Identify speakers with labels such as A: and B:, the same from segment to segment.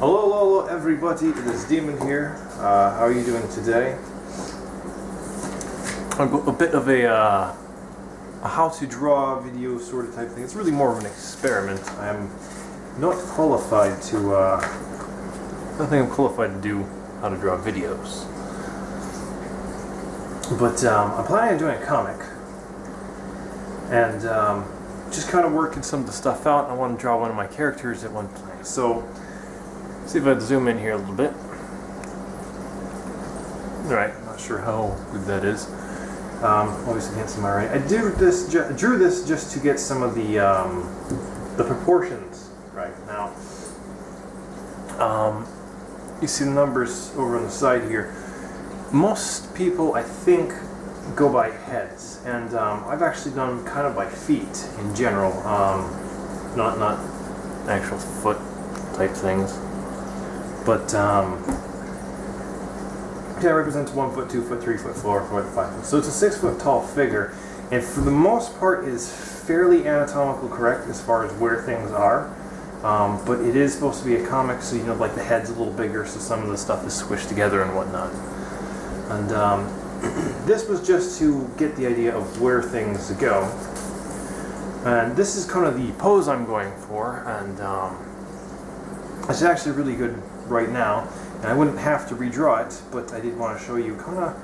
A: Hello everybody, it is Demon here. How are you doing today? I've got a bit of a how to draw video sort of type thing. It's really more of an experiment. I'm not qualified to, I don't think I'm qualified to do how to draw videos. But I'm planning on doing a comic. And just kind of working some of the stuff out. I want to draw one of my characters at one point. So, see if I can zoom in here a little bit. Alright, not sure how good that is. Obviously can't see my right. I drew this just to get some of the proportions right. Now, you see the numbers over on the side here. Most people, I think, go by heads, and I've actually done kind of by feet in general, not actual foot type things. But yeah, it represents 1 foot, 2 foot, 3 foot, 4 foot, 5 foot. So it's a 6 foot tall figure, and for the most part is fairly anatomical correct as far as where things are. But it is supposed to be a comic, so like the head's a little bigger, so some of the stuff is squished together and whatnot. And this was just to get the idea of where things go. And this is kind of the pose I'm going for, and it's actually really good right now, and I wouldn't have to redraw it, but I did want to show you kind of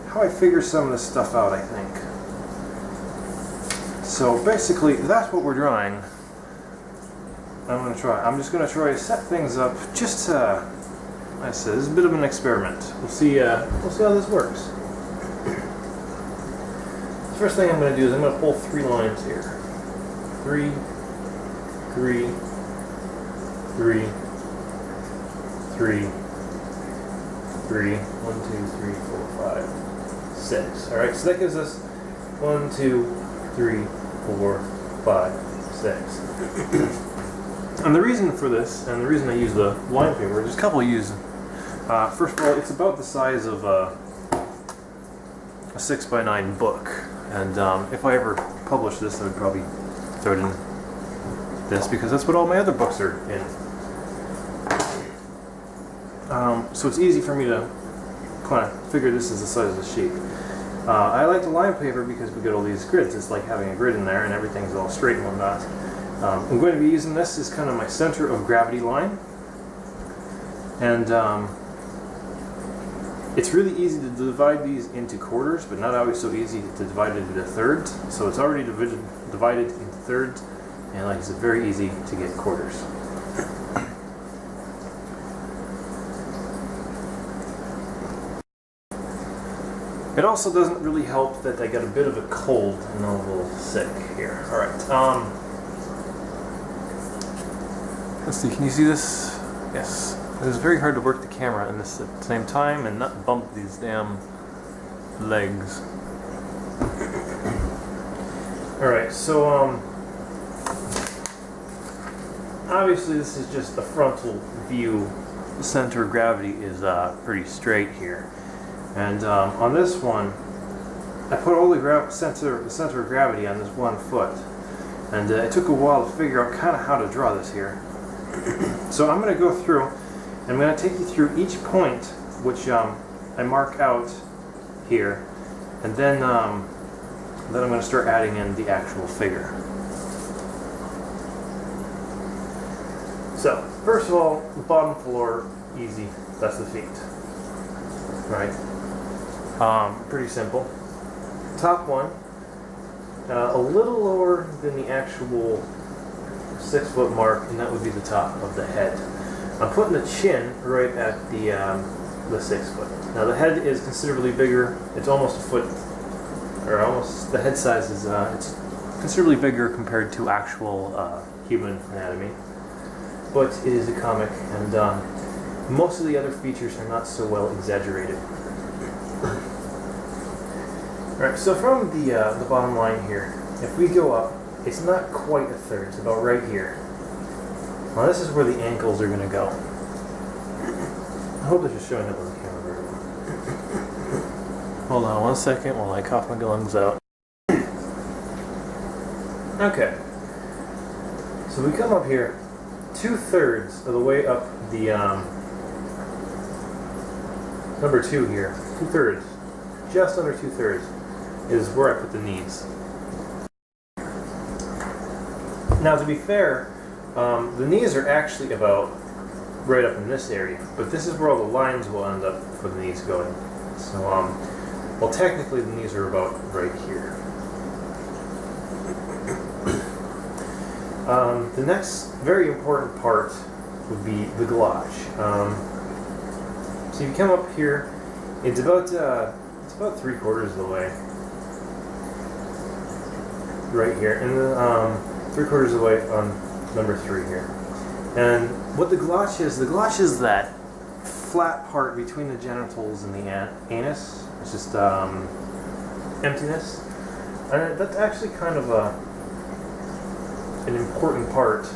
A: how I figure some of this stuff out, I think. So basically, that's what we're drawing. I'm just going to try to set things up just to, like I said, this is a bit of an experiment. We'll see how this works. The first thing I'm going to do is I'm going to pull 3 lines here. 3, 3, 3, 3, 3, 1, 2, 3, 4, 5, 6. Alright, so that gives us 1, 2, 3, 4, 5, 6. And the reason for this, and the reason I use the line paper, there's a couple of uses. First of all, it's about the size of a 6x9 book. And if I ever publish this, I would probably throw it in this, because that's what all my other books are in. So it's easy for me to kind of figure this as the size of the sheet. I like the line paper because we get all these grids. It's like having a grid in there and everything's all straight and whatnot. I'm going to be using this as kind of my center of gravity line. And it's really easy to divide these into quarters, but not always so easy to divide it into thirds. So it's already divided into thirds, and like I said, very easy to get quarters. It also doesn't really help that I got a bit of a cold and I'm a little sick here. Alright, let's see, can you see this? Yes. It is very hard to work the camera in this at the same time and not bump these damn legs. Alright, so obviously this is just the frontal view. The center of gravity is pretty straight here. And on this one, I put all the center of gravity on this 1 foot. And it took a while to figure out kind of how to draw this here. So I'm going to go through, and I'm going to take you through each point, which I mark out here. And then I'm going to start adding in the actual figure. So, first of all, the bottom floor, easy. That's the feet. Right? Pretty simple. Top one, a little lower than the actual 6 foot mark, and that would be the top of the head. I'm putting the chin right at the 6 foot. Now the head is considerably bigger. It's almost a foot, or almost the head size is it's considerably bigger compared to actual human anatomy. But it is a comic, and most of the other features are not so well exaggerated. Alright, so from the bottom line here, if we go up, it's not quite a third, it's about right here. Now this is where the ankles are going to go. I hope this is showing up on the camera very well. Hold on 1 second while I cough my lungs out. Okay. So we come up here, 2/3 of the way up the number 2 here. 2/3, just under 2/3, is where I put the knees. Now, to be fair, the knees are actually about right up in this area, but this is where all the lines will end up for the knees going. So, well, technically the knees are about right here. The next very important part would be the glotch. So you come up here, it's about 3/4 of the way, right here, and 3/4 of the way on number 3 here. And what the glotch is that flat part between the genitals and the anus. It's just emptiness, and that's actually kind of an important part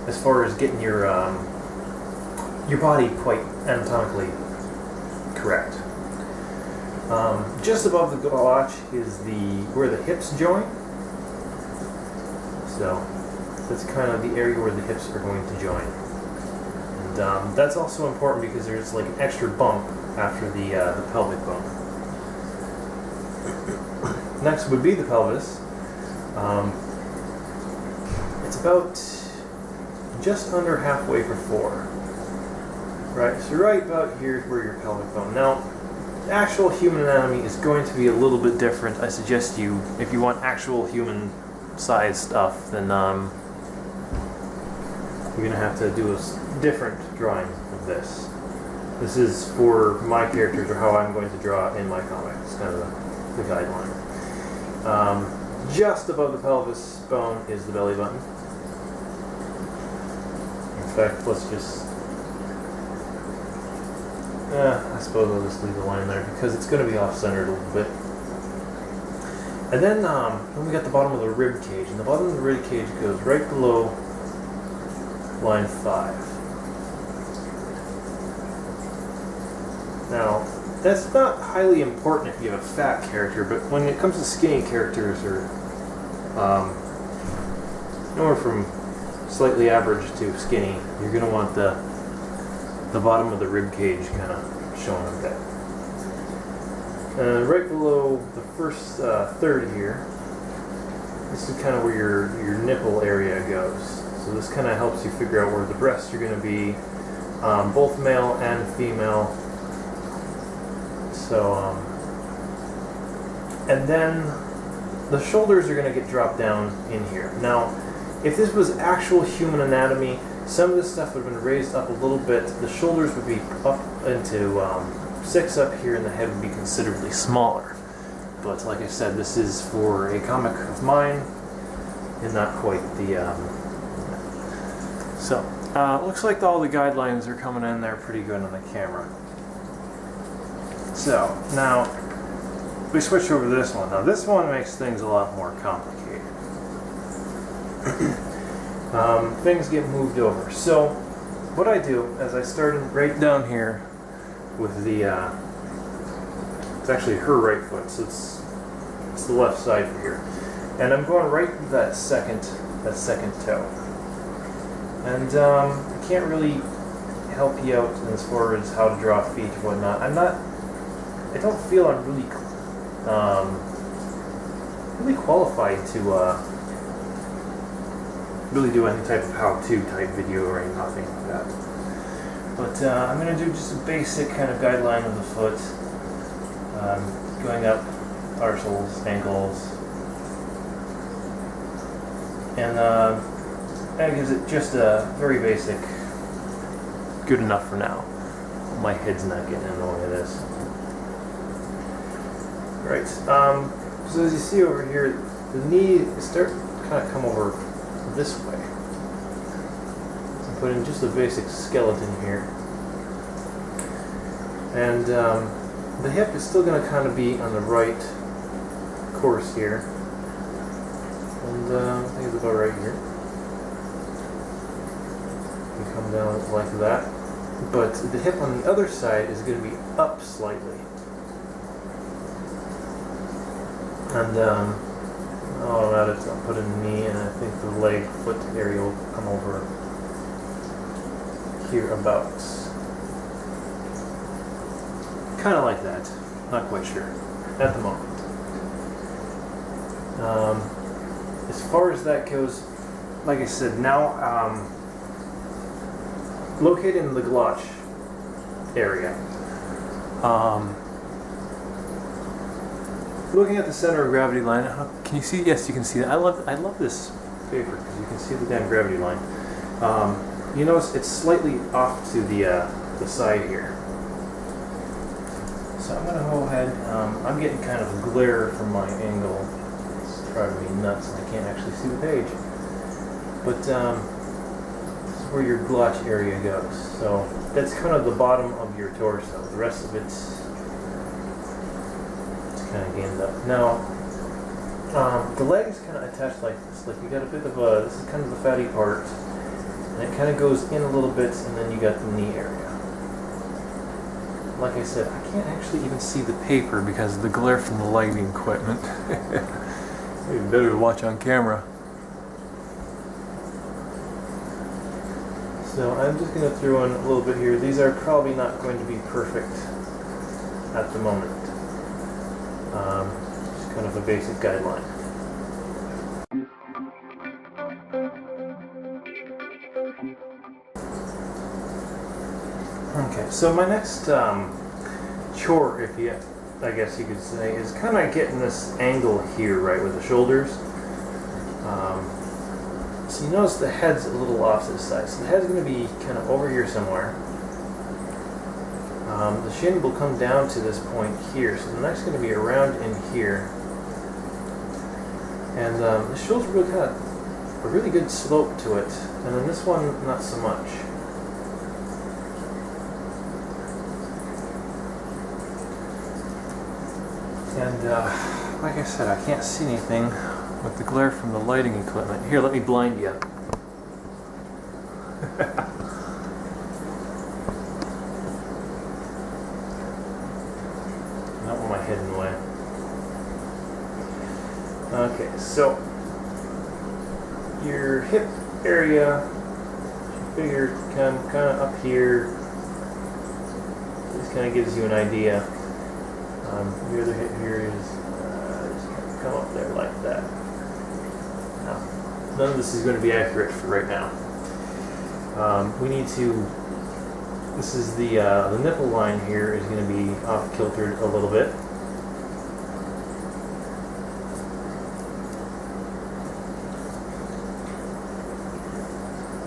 A: as far as getting your body quite anatomically correct. Just above the glotch is where the hips join. So that's kind of the area where the hips are going to join. And that's also important because there's like an extra bump after the pelvic bump. Next would be the pelvis. It's about just under halfway for 4. Right, so right about here is where your pelvic bone. Now, the actual human anatomy is going to be a little bit different. I suggest you, if you want actual human-sized stuff, then you're going to have to do a different drawing of this. This is for my characters, or how I'm going to draw in my comic. It's kind of the guideline. Just above the pelvis bone is the belly button. In fact, let's just... I suppose I'll just leave the line there because it's going to be off-centered a little bit. And then we got the bottom of the rib cage, and the bottom of the rib cage goes right below line 5. Now, that's not highly important if you have a fat character, but when it comes to skinny characters, or anywhere from slightly average to skinny, you're going to want the bottom of the rib cage kind of showing a bit. Right below the first third here, this is kind of where your nipple area goes. So this kind of helps you figure out where the breasts are going to be, both male and female. So, and then the shoulders are going to get dropped down in here. Now, if this was actual human anatomy, some of this stuff would have been raised up a little bit. The shoulders would be up into 6 up here, and the head would be considerably smaller. But like I said, this is for a comic of mine, and not quite the... So, looks like all the guidelines are coming in there pretty good on the camera. So, now, we switch over to this one. Now, this one makes things a lot more complicated. Things get moved over. So, what I do is I start right down here with the, it's actually her right foot, so it's the left side from here. And I'm going right to that second toe. And I can't really help you out as far as how to draw feet and whatnot. I don't feel I'm really qualified to really do any type of how-to type video or anything like that. But I'm going to do just a basic kind of guideline of the foot, going up tarsals, ankles, and that gives it just a very basic, good enough for now. My head's not getting in the way of this. Right, so as you see over here, the knee start to kind of come over this way. So put in just a basic skeleton here. And the hip is still going to kind of be on the right course here. And I think it's about right here. You come down like that. But the hip on the other side is going to be up slightly. And all about it, I'll put in the knee, and I think the leg, foot area will come over hereabouts. Kind of like that. Not quite sure at the moment. As far as that goes, like I said, now located in the glotch area. Looking at the center of gravity line, can you see? Yes, you can see that. I love this paper because you can see the damn gravity line. You notice it's slightly off to the side here. So I'm going to go ahead. I'm getting kind of a glare from my angle. It's driving me nuts, and I can't actually see the page. But this is where your glotch area goes. So that's kind of the bottom of your torso. The rest of it's kind of gained up. Now, the leg is kind of attached like this. Like you got a bit of a, this is kind of the fatty part, and it kind of goes in a little bit, and then you got the knee area. Like I said, I can't actually even see the paper because of the glare from the lighting equipment. Maybe better to watch on camera. So I'm just going to throw in a little bit here. These are probably not going to be perfect at the moment. Just kind of a basic guideline. Okay, so my next chore, I guess you could say, is kind of getting this angle here right with the shoulders. So you notice the head's a little off to the side. So the head's going to be kind of over here somewhere. The shin will come down to this point here, so the neck's going to be around in here. And the shoulders really kind of a really good slope to it, and then this one not so much. And like I said, I can't see anything with the glare from the lighting equipment. Here, let me blind you. Not with my head in the way. Okay, so your hip area, you figure kind of up here. This kind of gives you an idea. Your other hip here is just kind of come up there like that. Now, none of this is going to be accurate for right now. We need to. This is the nipple line here is going to be off kiltered a little bit.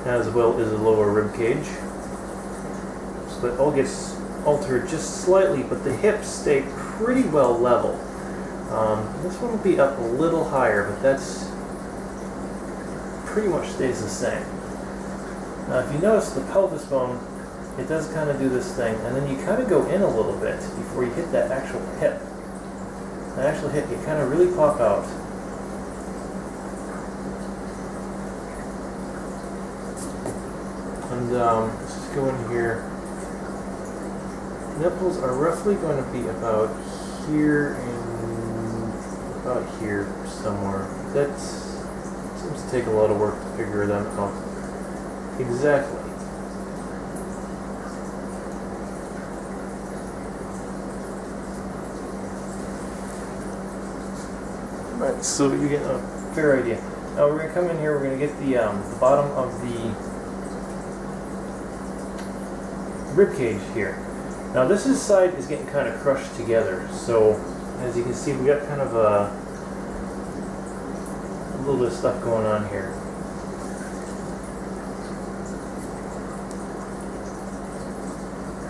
A: As well as the lower rib cage. So that all gets altered just slightly, but the hips stay pretty well level. This one will be up a little higher, but that's pretty much stays the same. Now if you notice the pelvis bone, it does kind of do this thing, and then you kind of go in a little bit before you hit that actual hip. The actual hip, you kind of really pop out. And let's just go in here. Nipples are roughly going to be about here and about here somewhere. That seems to take a lot of work to figure them out exactly. Right, so you get a fair idea. Now we're going to come in here. We're going to get the bottom of the rib cage here. Now this side is getting kind of crushed together, so as you can see we got kind of a little bit of stuff going on here.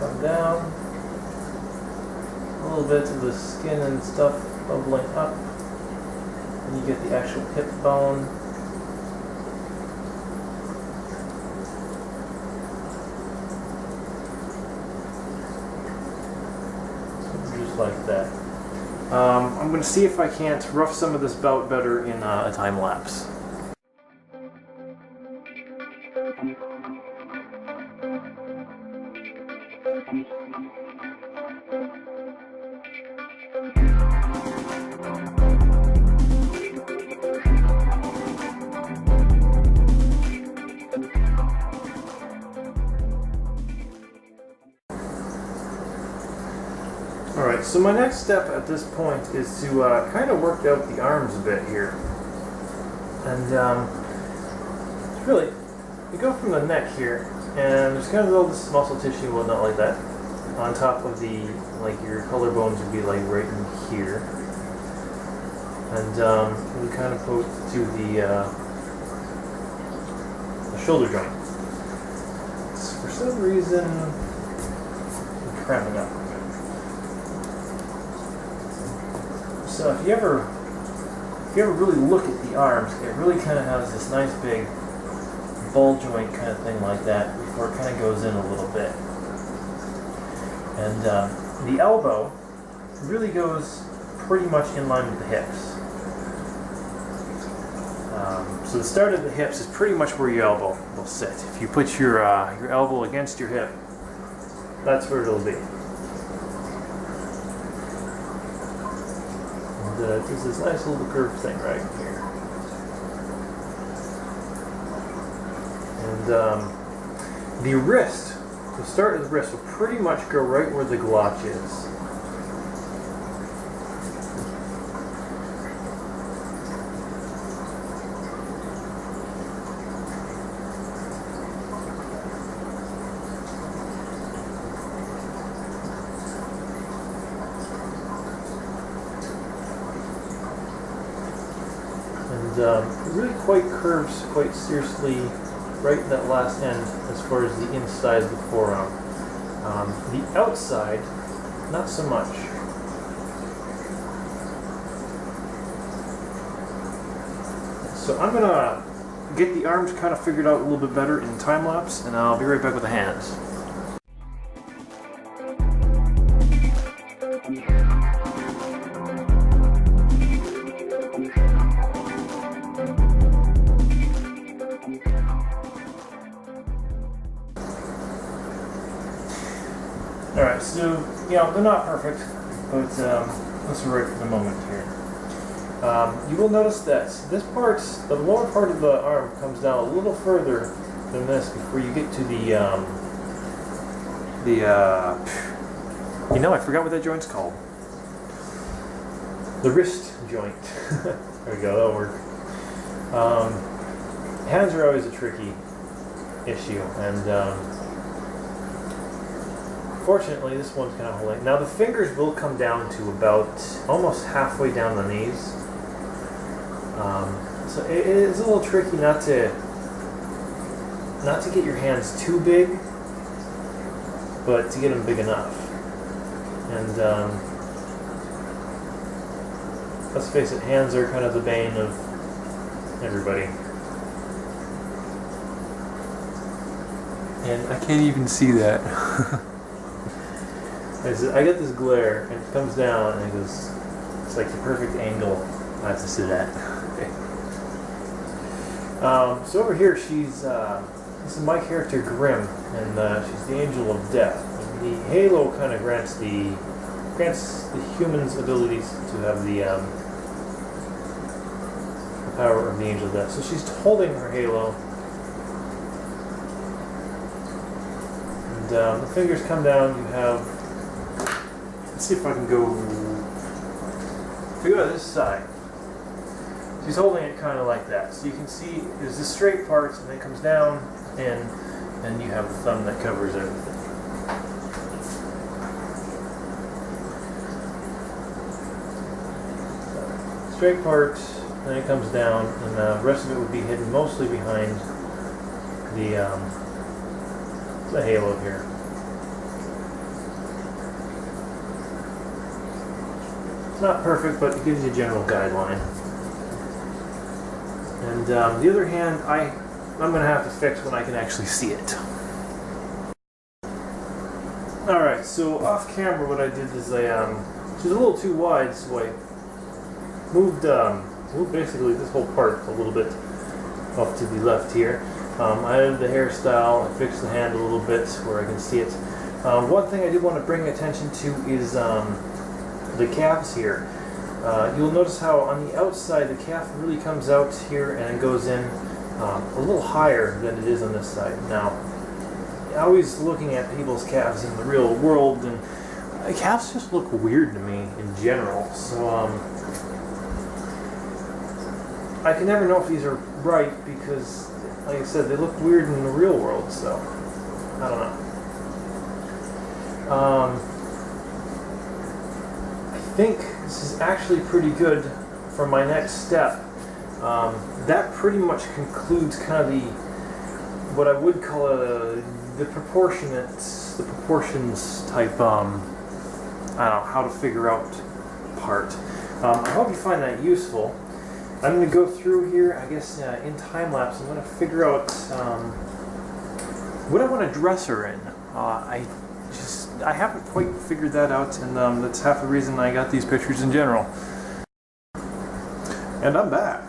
A: Come down, a little bit of the skin and stuff bubbling up, and you get the actual hip bone. Like that. I'm going to see if I can't rough some of this out better in a time lapse. So my next step at this point is to kind of work out the arms a bit here. And really, you go from the neck here, and there's kind of all this muscle tissue and whatnot like that. On top of the, like your collarbones would be like right in here. And you kind of go to the shoulder joint. So for some reason, I'm cramping up. So if you ever really look at the arms, it really kind of has this nice big ball joint kind of thing like that before it kind of goes in a little bit. And the elbow really goes pretty much in line with the hips. So the start of the hips is pretty much where your elbow will sit. If you put your elbow against your hip, that's where it'll be. And there's this nice little curved thing right here. And the wrist, the start of the wrist will pretty much go right where the glotch is. And it really quite curves quite seriously right in that last end as far as the inside of the forearm. The outside, not so much. So I'm gonna get the arms kind of figured out a little bit better in time lapse, and I'll be right back with the hands. Alright, so, they're not perfect, but let's work for the moment here. You will notice that this part, the lower part of the arm, comes down a little further than this before you get to I forgot what that joint's called. The wrist joint. There we go, that'll work. Hands are always a tricky issue, and fortunately, this one's kind of holding. Now the fingers will come down to about almost halfway down the knees. So it is a little tricky not to get your hands too big, but to get them big enough. And let's face it, hands are kind of the bane of everybody. And I can't even see that. I get this glare, and it comes down, and it's like the perfect angle I have to sit at. Okay. So over here, this is my character Grim, and she's the Angel of Death. And the halo kind of grants the human's abilities to have the power of the Angel of Death. So she's holding her halo, and the fingers come down. You have. Let's see if I can go. If we go to this side, she's holding it kind of like that. So you can see there's this straight part, and then it comes down, and then you have the thumb that covers everything. Straight part, then it comes down, and the rest of it would be hidden mostly behind the halo here. It's not perfect, but it gives you a general guideline. And the other hand, I'm going to have to fix when I can actually see it. Alright, so off camera what I did is she's a little too wide, so I moved basically this whole part a little bit off to the left here. I added the hairstyle, I fixed the hand a little bit where I can see it. One thing I did want to bring attention to is the calves here. You'll notice how on the outside the calf really comes out here and it goes in a little higher than it is on this side. Now, always looking at people's calves in the real world, and calves just look weird to me in general. So I can never know if these are right because, like I said, they look weird in the real world. So I don't know. I think this is actually pretty good for my next step. That pretty much concludes kind of what I would call the proportions type, I don't know, how to figure out part. I hope you find that useful. I'm going to go through here, I guess, in time lapse. I'm going to figure out what I want to dress her in. I haven't quite figured that out, and that's half the reason I got these pictures in general. And I'm back.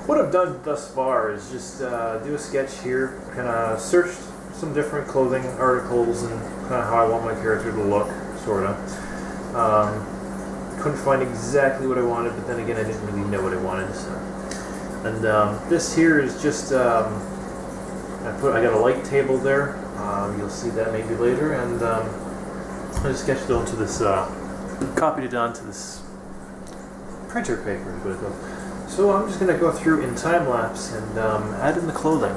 A: What I've done thus far is just do a sketch here, kind of searched some different clothing articles and kind of how I want my character to look, sort of. Couldn't find exactly what I wanted, but then again, I didn't really know what I wanted. So. And this here is just I got a light table there. You'll see that maybe later, and I just sketched it onto this, copied it onto this printer paper. So I'm just going to go through in time lapse and add in the clothing.